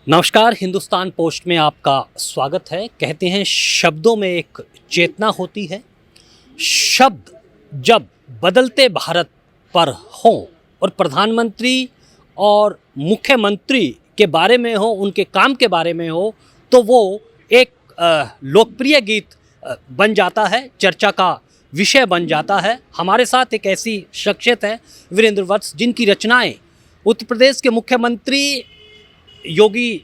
नमस्कार, हिंदुस्तान पोस्ट में आपका स्वागत है। कहते हैं शब्दों में एक चेतना होती है। शब्द जब बदलते भारत पर हों और प्रधानमंत्री और मुख्यमंत्री के बारे में हो, उनके काम के बारे में हो, तो वो एक लोकप्रिय गीत बन जाता है, चर्चा का विषय बन जाता है। हमारे साथ एक ऐसी शख्सियत है वीरेंद्र वत्स, जिनकी रचनाएं उत्तर प्रदेश के मुख्यमंत्री योगी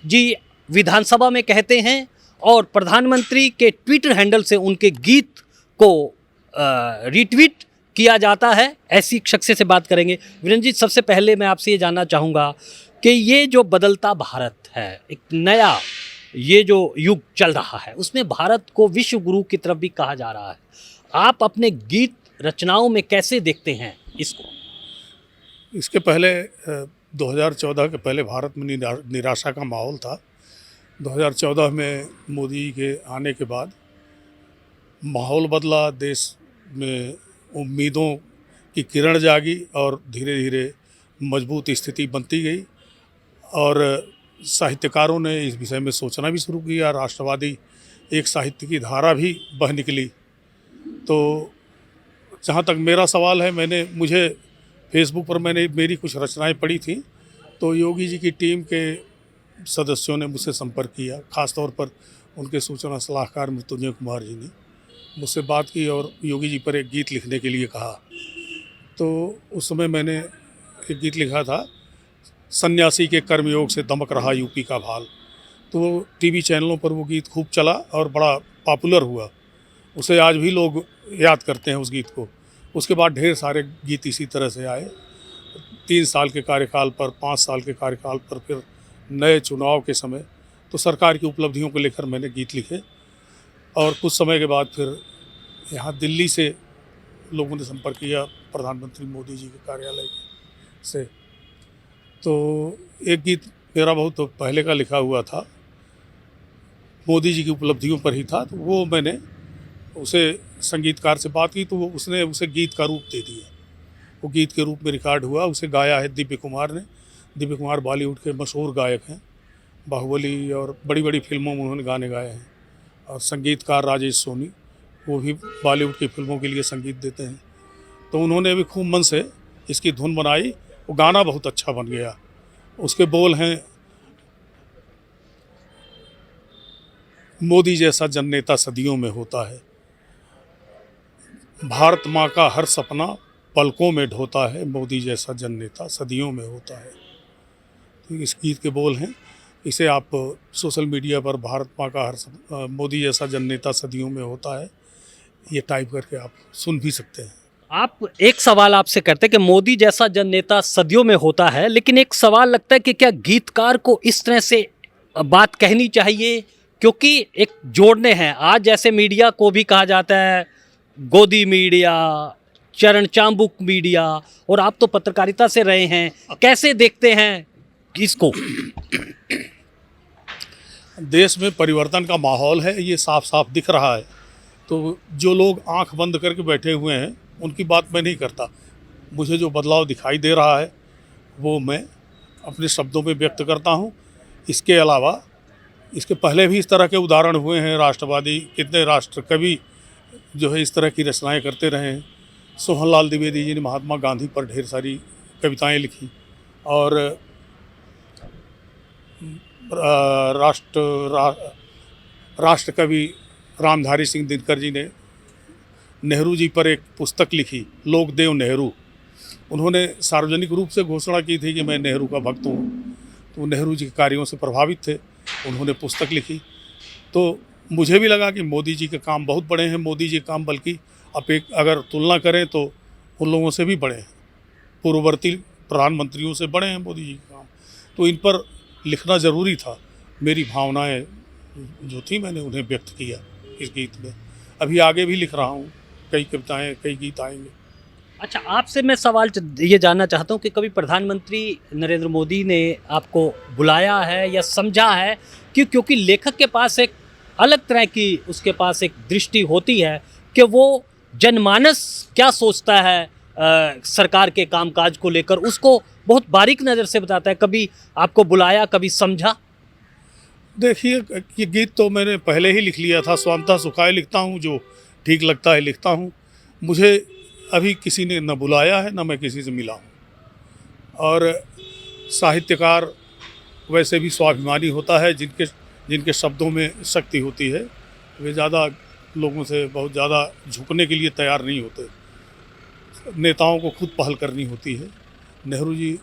जी विधानसभा में कहते हैं और प्रधानमंत्री के ट्विटर हैंडल से उनके गीत को रीट्वीट किया जाता है। ऐसी शख्सियत से बात करेंगे। वीरेंद्र जी, सबसे पहले मैं आपसे ये जानना चाहूँगा कि ये जो बदलता भारत है, एक नया ये जो युग चल रहा है, उसमें भारत को विश्व गुरु की तरफ भी कहा जा रहा है। आप अपने गीत रचनाओं में कैसे देखते हैं इसको? इसके पहले 2014 के पहले भारत में निराशा का माहौल था। 2014 में मोदी के आने के बाद माहौल बदला, देश में उम्मीदों की किरण जागी और धीरे धीरे मजबूत स्थिति बनती गई और साहित्यकारों ने इस विषय में सोचना भी शुरू किया। राष्ट्रवादी एक साहित्य की धारा भी बह निकली। तो जहाँ तक मेरा सवाल है, मुझे फेसबुक पर मेरी कुछ रचनाएं पढ़ी थी, तो योगी जी की टीम के सदस्यों ने मुझसे संपर्क किया। ख़ास तौर पर उनके सूचना सलाहकार मृत्युंजय कुमार जी ने मुझसे बात की और योगी जी पर एक गीत लिखने के लिए कहा। तो उस समय मैंने एक गीत लिखा था, सन्यासी के कर्मयोग से दमक रहा यूपी का भाल। तो टीवी चैनलों पर वो गीत खूब चला और बड़ा पॉपुलर हुआ। उसे आज भी लोग याद करते हैं उस गीत को। उसके बाद ढेर सारे गीत इसी तरह से आए। 3 साल के कार्यकाल पर, 5 साल के कार्यकाल पर, फिर नए चुनाव के समय तो सरकार की उपलब्धियों को लेकर मैंने गीत लिखे। और कुछ समय के बाद फिर यहाँ दिल्ली से लोगों ने संपर्क किया, प्रधानमंत्री मोदी जी के कार्यालय से। तो एक गीत मेरा बहुत पहले का लिखा हुआ था, मोदी जी की उपलब्धियों पर ही था। तो वो मैंने उसे संगीतकार से बात की, तो उसने उसे गीत का रूप दे दिया। वो गीत के रूप में रिकॉर्ड हुआ। उसे गाया है दिव्य कुमार ने। दिव्य कुमार बॉलीवुड के मशहूर गायक हैं। बाहुबली और बड़ी बड़ी फिल्मों में उन्होंने गाने गाए हैं। और संगीतकार राजेश सोनी, वो भी बॉलीवुड की फिल्मों के लिए संगीत देते हैं। तो उन्होंने भी खूब मन से इसकी धुन बनाई। वो गाना बहुत अच्छा बन गया। उसके बोल हैं, मोदी जैसा जननेता सदियों में होता है, भारत माँ का हर सपना पलकों में ढोता है, मोदी जैसा जननेता सदियों में होता है। तो इस गीत के बोल हैं। इसे आप सोशल मीडिया पर भारत माँ का मोदी जैसा जननेता सदियों में होता है, ये टाइप करके आप सुन भी सकते हैं। आप एक सवाल आपसे करते हैं कि मोदी जैसा जननेता सदियों में होता है, लेकिन एक सवाल लगता है कि क्या गीतकार को इस तरह से बात कहनी चाहिए? क्योंकि एक जोड़ने हैं। आज जैसे मीडिया को भी कहा जाता है गोदी मीडिया, चरण चांबुक मीडिया, और आप तो पत्रकारिता से रहे हैं, कैसे देखते हैं इसको? देश में परिवर्तन का माहौल है, ये साफ साफ दिख रहा है। तो जो लोग आंख बंद करके बैठे हुए हैं उनकी बात मैं नहीं करता। मुझे जो बदलाव दिखाई दे रहा है वो मैं अपने शब्दों में व्यक्त करता हूँ। इसके अलावा इसके पहले भी इस तरह के उदाहरण हुए हैं। राष्ट्रवादी कितने राष्ट्र कवि जो है इस तरह की रचनाएं करते रहे हैं। सोहनलाल द्विवेदी जी ने महात्मा गांधी पर ढेर सारी कविताएं लिखी और राष्ट्र कवि रामधारी सिंह दिनकर जी ने नेहरू जी पर एक पुस्तक लिखी, लोकदेव नेहरू। उन्होंने सार्वजनिक रूप से घोषणा की थी कि मैं नेहरू का भक्त हूँ। तो नेहरू जी के कार्यों से प्रभावित थे, उन्होंने पुस्तक लिखी। तो मुझे भी लगा कि मोदी जी के काम बहुत बड़े हैं। मोदी जी के काम बल्कि अगर तुलना करें तो उन लोगों से भी बड़े हैं, पूर्ववर्ती प्रधानमंत्रियों से बड़े हैं मोदी जी के काम। तो इन पर लिखना ज़रूरी था। मेरी भावनाएं जो थी मैंने उन्हें व्यक्त किया इस गीत में। अभी आगे भी लिख रहा हूँ, कई कविताएं, कई गीत आएंगे। अच्छा, आपसे मैं सवाल ये जानना चाहता हूँ कि कभी प्रधानमंत्री नरेंद्र मोदी ने आपको बुलाया है या समझा है क्योंकि लेखक के पास एक अलग तरह की उसके पास एक दृष्टि होती है कि वो जनमानस क्या सोचता है सरकार के कामकाज को लेकर, उसको बहुत बारीक नज़र से बताता है। कभी आपको बुलाया, कभी समझा? देखिए, ये गीत तो मैंने पहले ही लिख लिया था, स्वांतः सुखाय लिखता हूँ, जो ठीक लगता है लिखता हूँ। मुझे अभी किसी ने न बुलाया है, न मैं किसी से मिला हूँ। और साहित्यकार वैसे भी स्वाभिमानी होता है, जिनके शब्दों में शक्ति होती है, वे ज़्यादा लोगों से बहुत ज़्यादा झुकने के लिए तैयार नहीं होते। नेताओं को खुद पहल करनी होती है। नेहरू जी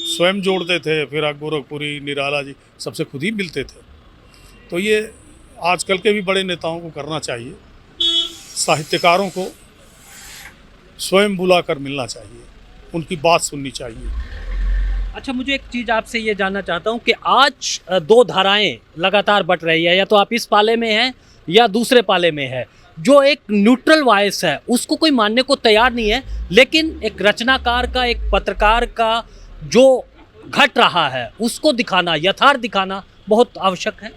स्वयं जोड़ते थे, फिर गोरखपुरी, निराला जी सबसे खुद ही मिलते थे। तो ये आजकल के भी बड़े नेताओं को करना चाहिए। साहित्यकारों को स्वयं बुलाकर मिलना चाहिए, उनकी बात सुननी चाहिए। अच्छा, मुझे एक चीज़ आपसे ये जानना चाहता हूँ कि आज दो धाराएं लगातार बट रही है, या तो आप इस पाले में हैं या दूसरे पाले में है। जो एक न्यूट्रल वॉइस है उसको कोई मानने को तैयार नहीं है, लेकिन एक रचनाकार का, एक पत्रकार का जो घट रहा है उसको दिखाना, यथार्थ दिखाना बहुत आवश्यक है।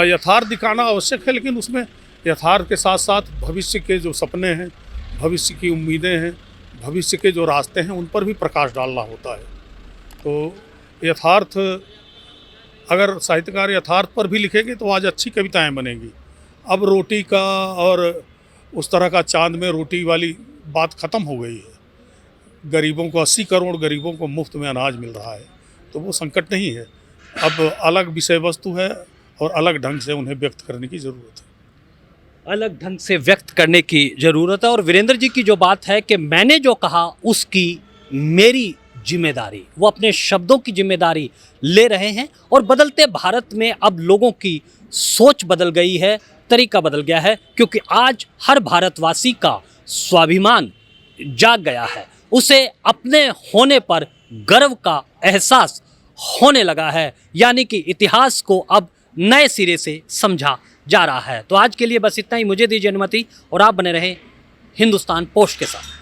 यथार्थ दिखाना आवश्यक है, लेकिन उसमें यथार्थ के साथ साथ भविष्य के जो सपने हैं, भविष्य की उम्मीदें हैं, भविष्य के जो रास्ते हैं, उन पर भी प्रकाश डालना होता है। तो यथार्थ, अगर साहित्यकार यथार्थ पर भी लिखेंगे तो आज अच्छी कविताएं बनेंगी। अब रोटी का और उस तरह का चांद में रोटी वाली बात ख़त्म हो गई है। गरीबों को 80 करोड़ गरीबों को मुफ्त में अनाज मिल रहा है, तो वो संकट नहीं है। अब अलग विषय वस्तु है और अलग ढंग से उन्हें व्यक्त करने की ज़रूरत है। अलग ढंग से व्यक्त करने की ज़रूरत है। और वीरेंद्र जी की जो बात है कि मैंने जो कहा उसकी मेरी जिम्मेदारी, वो अपने शब्दों की जिम्मेदारी ले रहे हैं। और बदलते भारत में अब लोगों की सोच बदल गई है, तरीका बदल गया है, क्योंकि आज हर भारतवासी का स्वाभिमान जाग गया है। उसे अपने होने पर गर्व का एहसास होने लगा है, यानी कि इतिहास को अब नए सिरे से समझा जा रहा है। तो आज के लिए बस इतना ही। मुझे दीजिए अनुमति और आप बने रहें हिंदुस्तान पोस्ट के साथ।